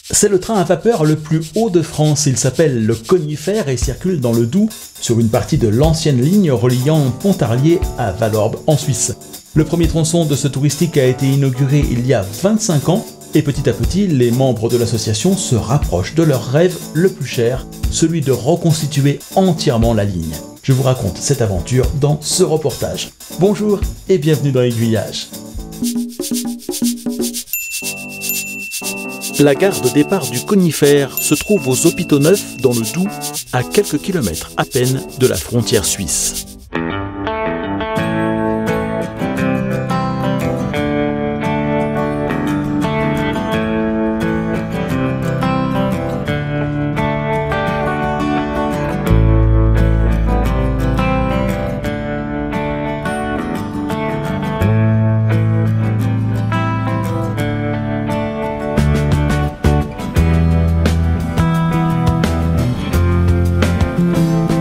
C'est le train à vapeur le plus haut de France. Il s'appelle le Conifère et circule dans le Doubs sur une partie de l'ancienne ligne reliant Pontarlier à Valorbe en Suisse. Le premier tronçon de ce touristique a été inauguré il y a 25 ans et petit à petit, les membres de l'association se rapprochent de leur rêve le plus cher, celui de reconstituer entièrement la ligne. Je vous raconte cette aventure dans ce reportage. Bonjour et bienvenue dans Aiguillage. La gare de départ du Conifère se trouve aux Hôpitaux Neufs dans le Doubs, à quelques kilomètres à peine de la frontière suisse.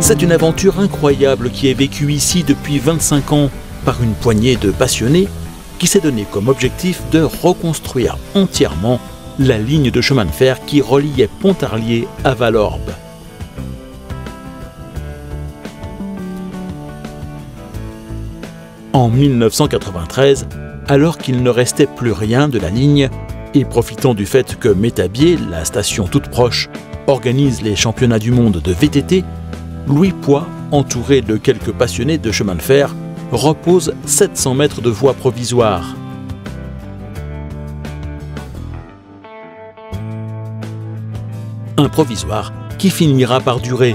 C'est une aventure incroyable qui est vécue ici depuis 25 ans par une poignée de passionnés qui s'est donné comme objectif de reconstruire entièrement la ligne de chemin de fer qui reliait Pontarlier à Valorbe. En 1993, alors qu'il ne restait plus rien de la ligne, et profitant du fait que Métabier, la station toute proche, organise les championnats du monde de VTT, Louis Poix, entouré de quelques passionnés de chemin de fer, repose 700 mètres de voie provisoire. Un provisoire qui finira par durer.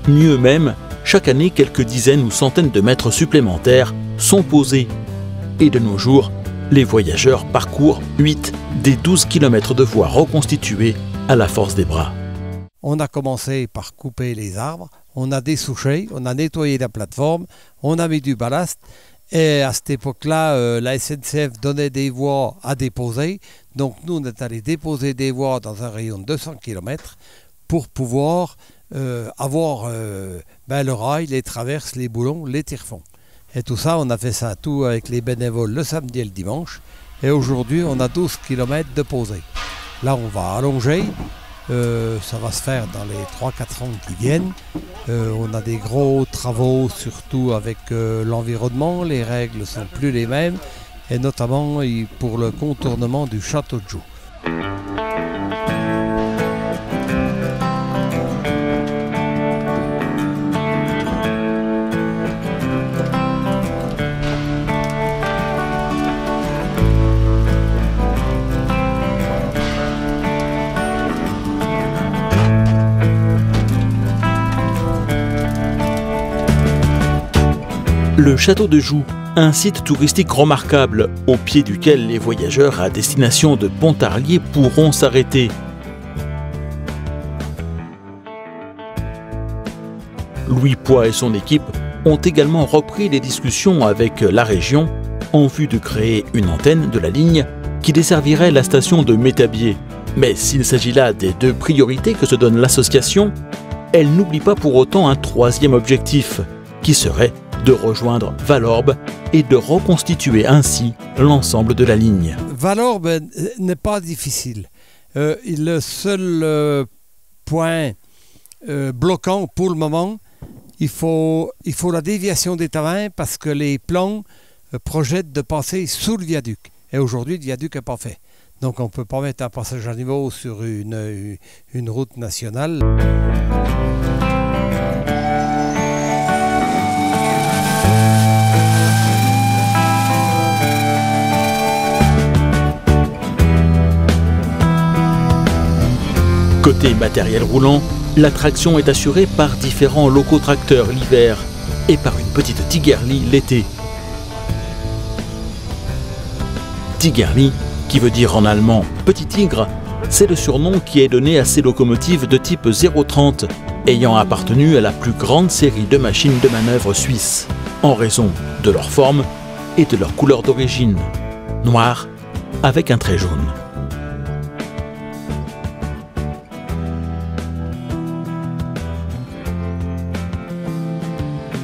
Mieux même, chaque année, quelques dizaines ou centaines de mètres supplémentaires sont posés. Et de nos jours, les voyageurs parcourent 8 des 12 km de voies reconstituées à la force des bras. On a commencé par couper les arbres, on a dessouché, on a nettoyé la plateforme, on a mis du ballast et à cette époque-là, la SNCF donnait des voies à déposer. Donc nous, on est allé déposer des voies dans un rayon de 200 km pour pouvoir avoir le rail, les traverses, les boulons, les tire-fonds. Et tout ça, on a fait ça tout avec les bénévoles le samedi et le dimanche. Et aujourd'hui, on a 12 km de posés. Là, on va allonger. Ça va se faire dans les 3-4 ans qui viennent. On a des gros travaux, surtout avec l'environnement. Les règles ne sont plus les mêmes, et notamment pour le contournement du château de Joux. Le château de Joux, un site touristique remarquable au pied duquel les voyageurs à destination de Pontarlier pourront s'arrêter. Louis Poix et son équipe ont également repris les discussions avec la région en vue de créer une antenne de la ligne qui desservirait la station de Métabier. Mais s'il s'agit là des deux priorités que se donne l'association, elle n'oublie pas pour autant un troisième objectif, qui serait de rejoindre Valorbe et de reconstituer ainsi l'ensemble de la ligne. Valorbe n'est pas difficile. Le seul point bloquant pour le moment, il faut la déviation des terrains parce que les plans projettent de passer sous le viaduc. Et aujourd'hui, le viaduc n'est pas fait. Donc on ne peut pas mettre un passage à niveau sur une route nationale. Côté matériel roulant, la traction est assurée par différents locotracteurs l'hiver et par une petite Tigerli l'été. Tigerli, qui veut dire en allemand « petit tigre », c'est le surnom qui est donné à ces locomotives de type 030, ayant appartenu à la plus grande série de machines de manœuvre suisses, en raison de leur forme et de leur couleur d'origine, noire avec un trait jaune.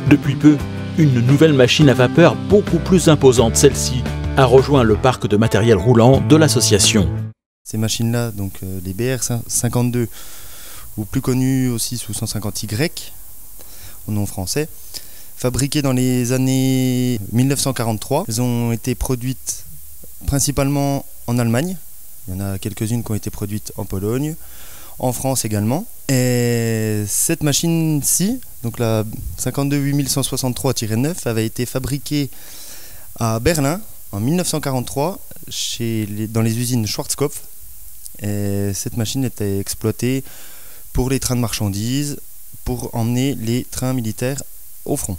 Depuis peu, une nouvelle machine à vapeur beaucoup plus imposante, celle-ci, a rejoint le parc de matériel roulant de l'association. Ces machines-là, donc les BR52, ou plus connues aussi sous 150Y, au nom français, fabriquées dans les années 1943. Elles ont été produites principalement en Allemagne. Il y en a quelques-unes qui ont été produites en Pologne, en France également. Et cette machine-ci, donc la 52 8163-9, avait été fabriquée à Berlin en 1943 dans les usines Schwarzkopf. Et cette machine était exploitée pour les trains de marchandises, pour emmener les trains militaires au front.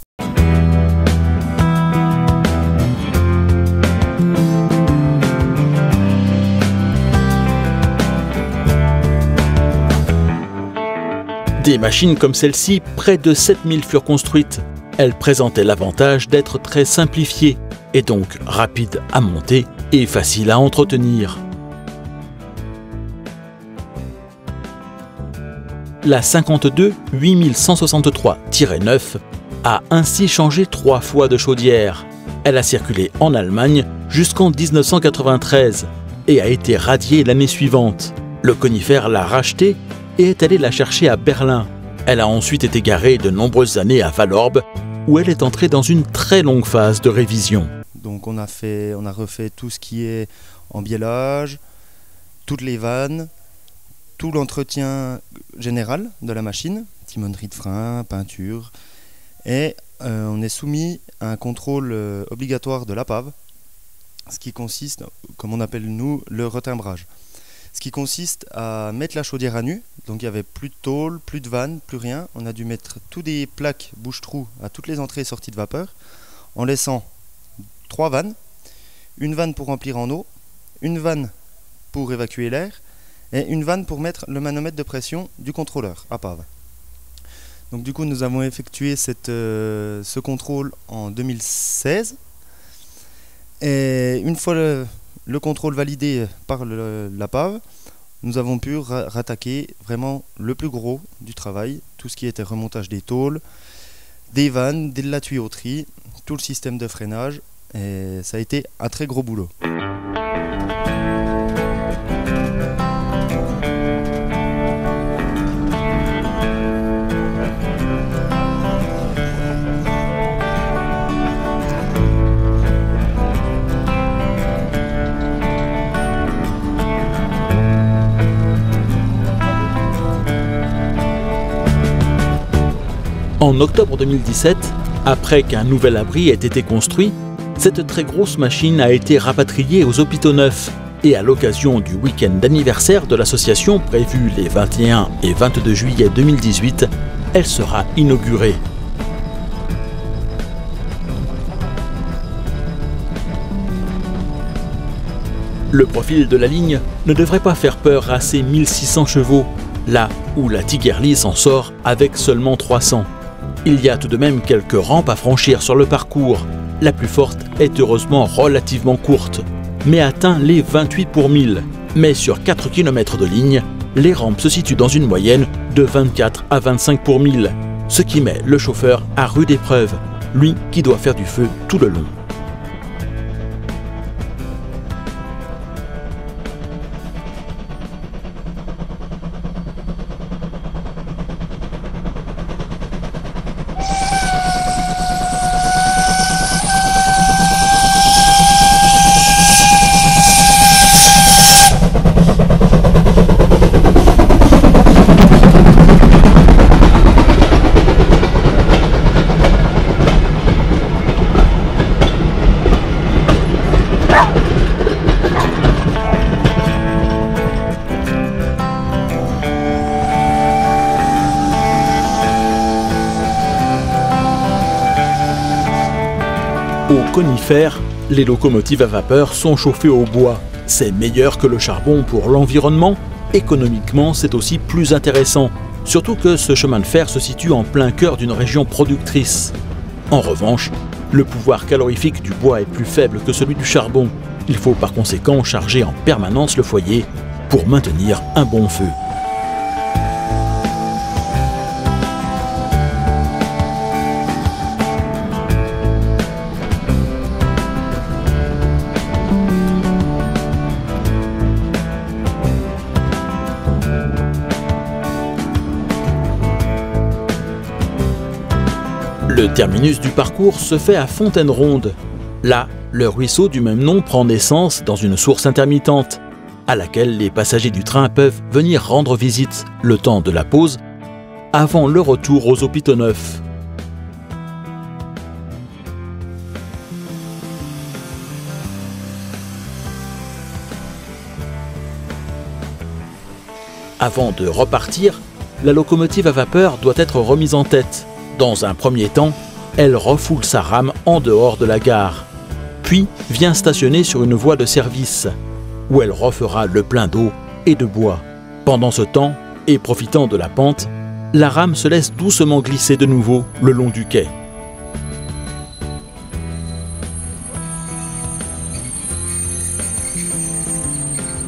Des machines comme celle-ci, près de 7000 furent construites. Elles présentaient l'avantage d'être très simplifiées et donc rapides à monter et faciles à entretenir. La 52 8163-9 a ainsi changé 3 fois de chaudière. Elle a circulé en Allemagne jusqu'en 1993 et a été radiée l'année suivante. Le conifère l'a rachetée et est allé la chercher à Berlin. Elle a ensuite été garée de nombreuses années à Vallorbe, où elle est entrée dans une très longue phase de révision. Donc on a refait tout ce qui est embiellage, toutes les vannes, tout l'entretien général de la machine, timonerie de frein, peinture, et on est soumis à un contrôle obligatoire de l'APAV, ce qui consiste, comme on appelle nous, le retimbrage. Ce qui consiste à mettre la chaudière à nu, donc il n'y avait plus de tôle, plus de vannes, plus rien. On a dû mettre tous des plaques bouche-trou à toutes les entrées et sorties de vapeur, en laissant 3 vannes, une vanne pour remplir en eau, une vanne pour évacuer l'air, et une vanne pour mettre le manomètre de pression du contrôleur APAV. Donc du coup nous avons effectué ce contrôle en 2016, et une fois le contrôle validé par l'APAV, nous avons pu rattaquer vraiment le plus gros du travail, tout ce qui était remontage des tôles, des vannes, de la tuyauterie, tout le système de freinage, et ça a été un très gros boulot. En octobre 2017, après qu'un nouvel abri ait été construit, cette très grosse machine a été rapatriée aux hôpitaux neufs et à l'occasion du week-end d'anniversaire de l'association prévu les 21 et 22 juillet 2018, elle sera inaugurée. Le profil de la ligne ne devrait pas faire peur à ses 1600 chevaux, là où la Tigerli s'en sort avec seulement 300. Il y a tout de même quelques rampes à franchir sur le parcours. La plus forte est heureusement relativement courte, mais atteint les 28 pour 1000. Mais sur 4 km de ligne, les rampes se situent dans une moyenne de 24 à 25 pour 1000, ce qui met le chauffeur à rude épreuve, lui qui doit faire du feu tout le long. Au conifère, les locomotives à vapeur sont chauffées au bois. C'est meilleur que le charbon pour l'environnement. Économiquement, c'est aussi plus intéressant. Surtout que ce chemin de fer se situe en plein cœur d'une région productrice. En revanche, le pouvoir calorifique du bois est plus faible que celui du charbon. Il faut par conséquent charger en permanence le foyer pour maintenir un bon feu. Le terminus du parcours se fait à Fontaine-Ronde. Là, le ruisseau du même nom prend naissance dans une source intermittente, à laquelle les passagers du train peuvent venir rendre visite le temps de la pause, avant le retour aux hôpitaux neufs. Avant de repartir, la locomotive à vapeur doit être remise en tête. Dans un premier temps, elle refoule sa rame en dehors de la gare, puis vient stationner sur une voie de service, où elle refera le plein d'eau et de bois. Pendant ce temps, et profitant de la pente, la rame se laisse doucement glisser de nouveau le long du quai.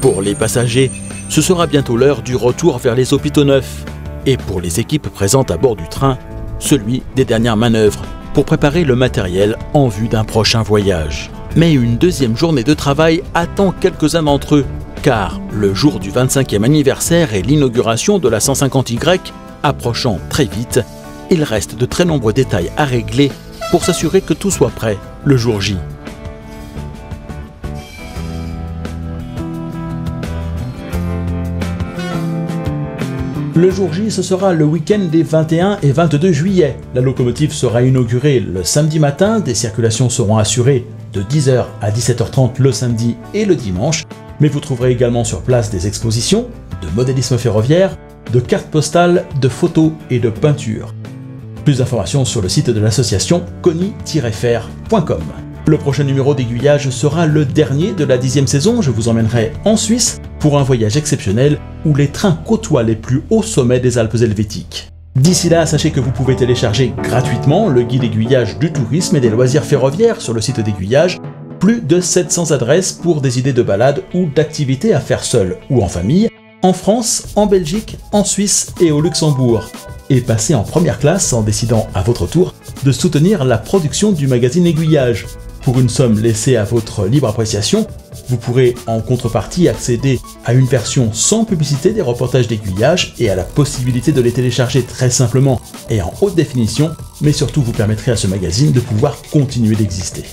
Pour les passagers, ce sera bientôt l'heure du retour vers les hôpitaux neufs, et pour les équipes présentes à bord du train, celui des dernières manœuvres, pour préparer le matériel en vue d'un prochain voyage. Mais une deuxième journée de travail attend quelques-uns d'entre eux, car le jour du 25e anniversaire et l'inauguration de la 150Y approchant très vite, il reste de très nombreux détails à régler pour s'assurer que tout soit prêt le jour J. Le jour J, ce sera le week-end des 21 et 22 juillet. La locomotive sera inaugurée le samedi matin, des circulations seront assurées de 10h à 17h30 le samedi et le dimanche, mais vous trouverez également sur place des expositions de modélisme ferroviaire, de cartes postales, de photos et de peintures. Plus d'informations sur le site de l'association coni-fer.com. Le prochain numéro d'Aiguillage sera le dernier de la 10e saison. Je vous emmènerai en Suisse pour un voyage exceptionnel où les trains côtoient les plus hauts sommets des Alpes helvétiques. D'ici là, sachez que vous pouvez télécharger gratuitement le guide aiguillage du tourisme et des loisirs ferroviaires sur le site d'Aiguillage. Plus de 700 adresses pour des idées de balades ou d'activités à faire seul ou en famille, en France, en Belgique, en Suisse et au Luxembourg. Et passez en première classe en décidant à votre tour de soutenir la production du magazine Aiguillage. Pour une somme laissée à votre libre appréciation, vous pourrez en contrepartie accéder à une version sans publicité des reportages d'Aiguillage et à la possibilité de les télécharger très simplement et en haute définition, mais surtout vous permettrez à ce magazine de pouvoir continuer d'exister.